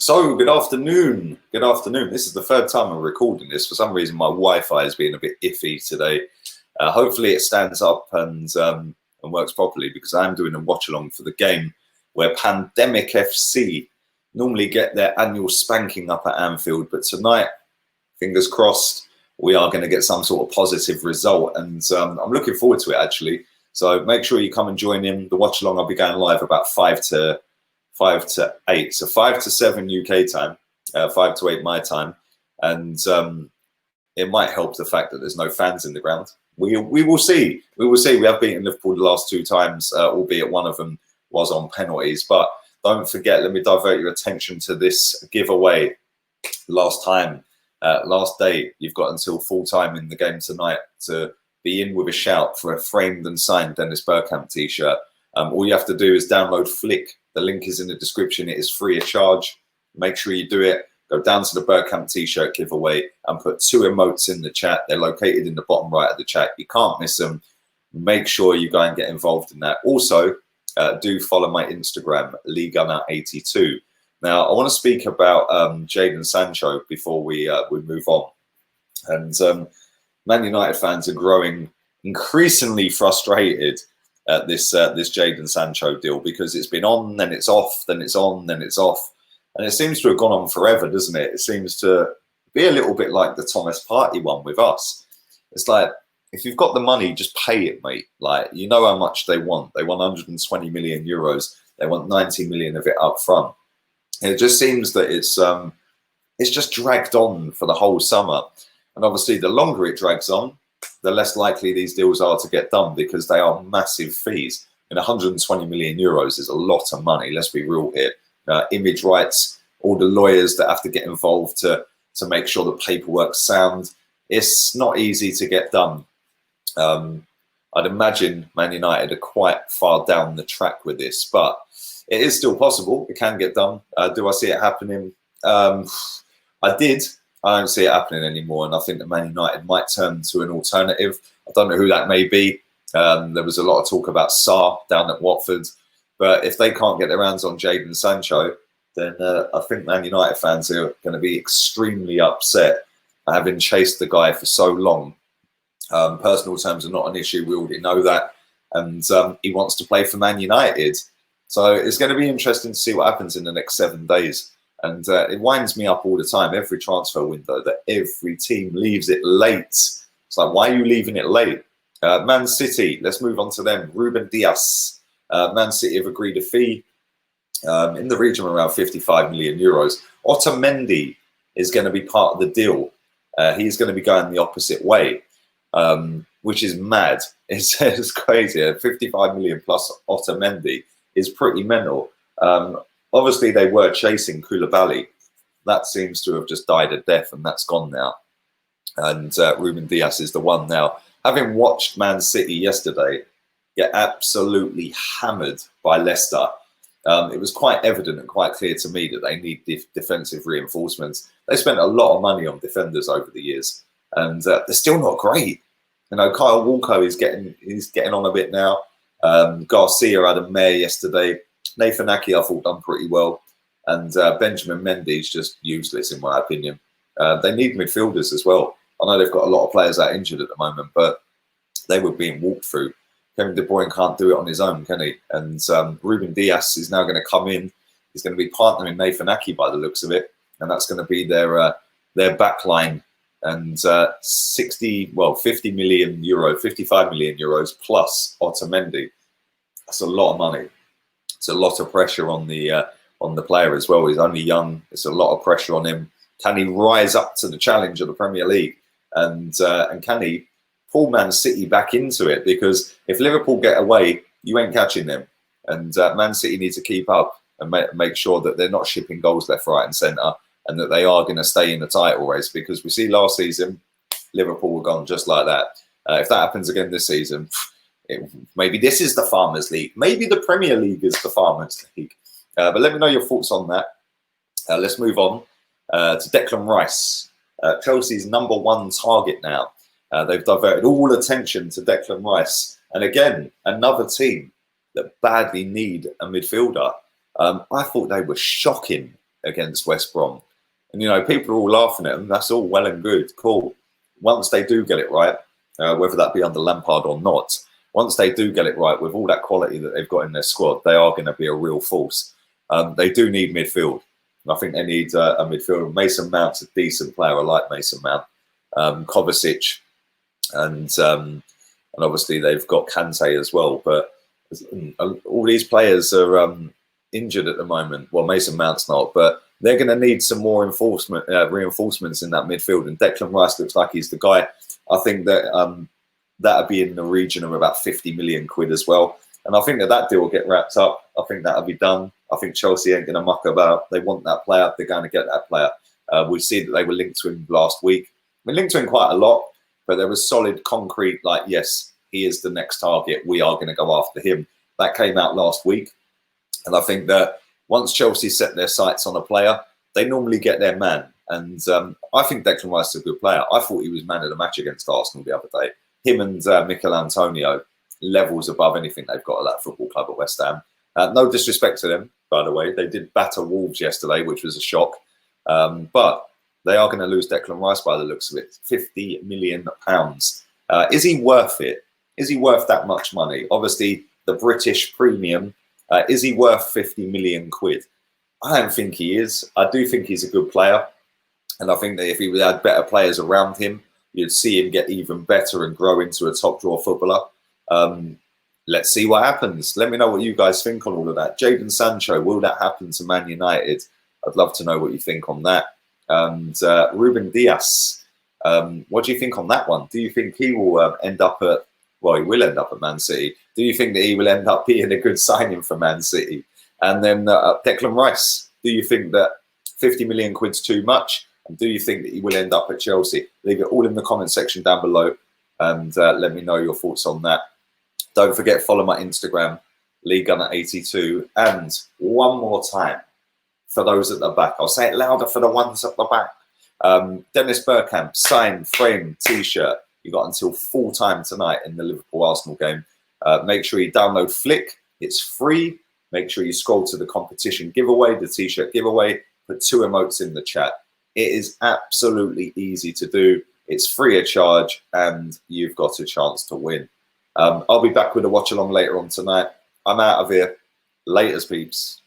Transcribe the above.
So, good afternoon. Good afternoon. This is the third time I'm recording this. For some reason, my Wi-Fi is being a bit iffy today. Hopefully, it stands up and works properly, because I'm doing a watch-along for the game where Pandemic FC normally get their annual spanking up at Anfield. But tonight, fingers crossed, we are going to get some sort of positive result. And I'm looking forward to it, actually. So make sure you come and join in. The watch-along, I'll be going live about 5 to 8, so 5 to 7 UK time, 5 to 8 my time, and it might help the fact that there's no fans in the ground. We will see. We will see. We have beaten Liverpool the last 2 times, albeit one of them was on penalties. But don't forget, let me divert your attention to this giveaway. Last day, you've got until full time in the game tonight to be in with a shout for a framed and signed Dennis Bergkamp t-shirt. All you have to do is download Flick. The link is in the description. It is free of charge. Make sure you do it. Go down to the Bergkamp t-shirt giveaway and put 2 emotes in the chat. They're located in the bottom right of the chat. You can't miss them. Make sure you go and get involved in that. Also, do follow my Instagram, LeeGunner82. Now, I want to speak about Jadon Sancho before we move on. And Man United fans are growing increasingly frustrated at this Jadon Sancho deal, because it's been on, then it's off, then it's on, then it's off, and it seems to have gone on forever, doesn't it? It seems to be a little bit like the Thomas Partey one with us. It's like, if you've got the money, just pay it, mate. Like, you know how much they want. They want 120 million euros. They want 90 million of it up front. And it just seems that it's just dragged on for the whole summer. And obviously, the longer it drags on, the less likely these deals are to get done, because they are massive fees. And 120 million euros is a lot of money. Let's be real here. Image rights, all the lawyers that have to get involved to make sure the paperwork's sound. It's not easy to get done. I'd imagine Man United are quite far down the track with this, but it is still possible. It can get done. Do I see it happening? I did. I don't see it happening anymore, and I think that Man United might turn to an alternative. I don't know who that may be. There was a lot of talk about Sarr down at Watford, but if they can't get their hands on Jadon Sancho, then I think Man United fans are going to be extremely upset, having chased the guy for so long. Personal terms are not an issue. We already know that, and he wants to play for Man United. So it's going to be interesting to see what happens in the next 7 days. And it winds me up all the time, every transfer window, that every team leaves it late. It's like, why are you leaving it late? Man City, let's move on to them. Ruben Dias. Man City have agreed a fee in the region of around 55 million euros. Otamendi is going to be part of the deal. He's going to be going the opposite way, which is mad. It's crazy. 55 million plus Otamendi is pretty mental. Obviously, they were chasing Koulibaly. That seems to have just died a death, and that's gone now. And Ruben Dias is the one now. Having watched Man City yesterday get absolutely hammered by Leicester, it was quite evident and quite clear to me that they need defensive reinforcements. They spent a lot of money on defenders over the years, and they're still not great. You know, Kyle Walker is getting on a bit now. Garcia had a mare yesterday. Nathan Ake, I thought, done pretty well. And Benjamin Mendy's just useless, in my opinion. They need midfielders as well. I know they've got a lot of players out injured at the moment, but they were being walked through. Kevin De Bruyne can't do it on his own, can he? And Ruben Dias is now going to come in. He's going to be partnering Nathan Ake by the looks of it. And that's going to be their back line. And 50 million euro, 55 million euros plus Otamendi. That's a lot of money. It's a lot of pressure on the player as well. He's only young. It's a lot of pressure on him. Can he rise up to the challenge of the Premier League? And can he pull Man City back into it? Because if Liverpool get away, you ain't catching them. And Man City need to keep up and make sure that they're not shipping goals left, right and centre, and that they are going to stay in the title race. Because we see last season, Liverpool were gone just like that. If that happens again this season, maybe this is the Farmers League. Maybe the Premier League is the Farmers League. But let me know your thoughts on that. Let's move on to Declan Rice, Chelsea's #1 target now. They've diverted all attention to Declan Rice. And again, another team that badly need a midfielder. I thought they were shocking against West Brom. And, you know, people are all laughing at them. That's all well and good. Cool. Once they do get it right, whether that be under Lampard or not, once they do get it right with all that quality that they've got in their squad, they are going to be a real force. They do need midfield. I think they need a midfielder. Mason Mount's a decent player. I like Mason Mount. Kovacic, and obviously they've got Kante as well. But all these players are injured at the moment. Well, Mason Mount's not, but they're going to need some more reinforcements in that midfield. And Declan Rice looks like he's the guy. I think that that'll be in the region of about 50 million quid as well. And I think that deal will get wrapped up. I think that'll be done. I think Chelsea ain't going to muck about. They want that player. They're going to get that player. We see that they were linked to him last week. We linked to him quite a lot, but there was solid, concrete, like, yes, he is the next target. We are going to go after him. That came out last week. And I think that once Chelsea set their sights on a player, they normally get their man. And I think Declan Rice is a good player. I thought he was man of the match against Arsenal the other day. Him and Mikel Antonio, levels above anything they've got at that football club at West Ham. No disrespect to them, by the way. They did batter Wolves yesterday, which was a shock. But they are going to lose Declan Rice by the looks of it. £50 million. Is he worth it? Is he worth that much money? Obviously, the British premium. Is he worth 50 million quid? I don't think he is. I do think he's a good player. And I think that if he had better players around him, you'd see him get even better and grow into a top drawer footballer. Let's see what happens. Let me know what you guys think on all of that. Jadon Sancho, will that happen to Man United? I'd love to know what you think on that. And Ruben Dias, what do you think on that one? Do you think he will end up at, well, he will end up at Man City. Do you think that he will end up being a good signing for Man City? And then Declan Rice, do you think that 50 million quid's too much? And do you think that he will end up at Chelsea? Leave it all in the comment section down below and let me know your thoughts on that. Don't forget, follow my Instagram, LeeGunner82. And one more time, for those at the back, I'll say it louder for the ones at the back. Dennis Bergkamp, signed, framed T-shirt. You got until full time tonight in the Liverpool-Arsenal game. Make sure you download Flick. It's free. Make sure you scroll to the competition giveaway, the T-shirt giveaway. Put 2 emotes in the chat. It is absolutely easy to do. It's free of charge, and you've got a chance to win. I'll be back with a watch along later on tonight. I'm out of here. Laters, peeps.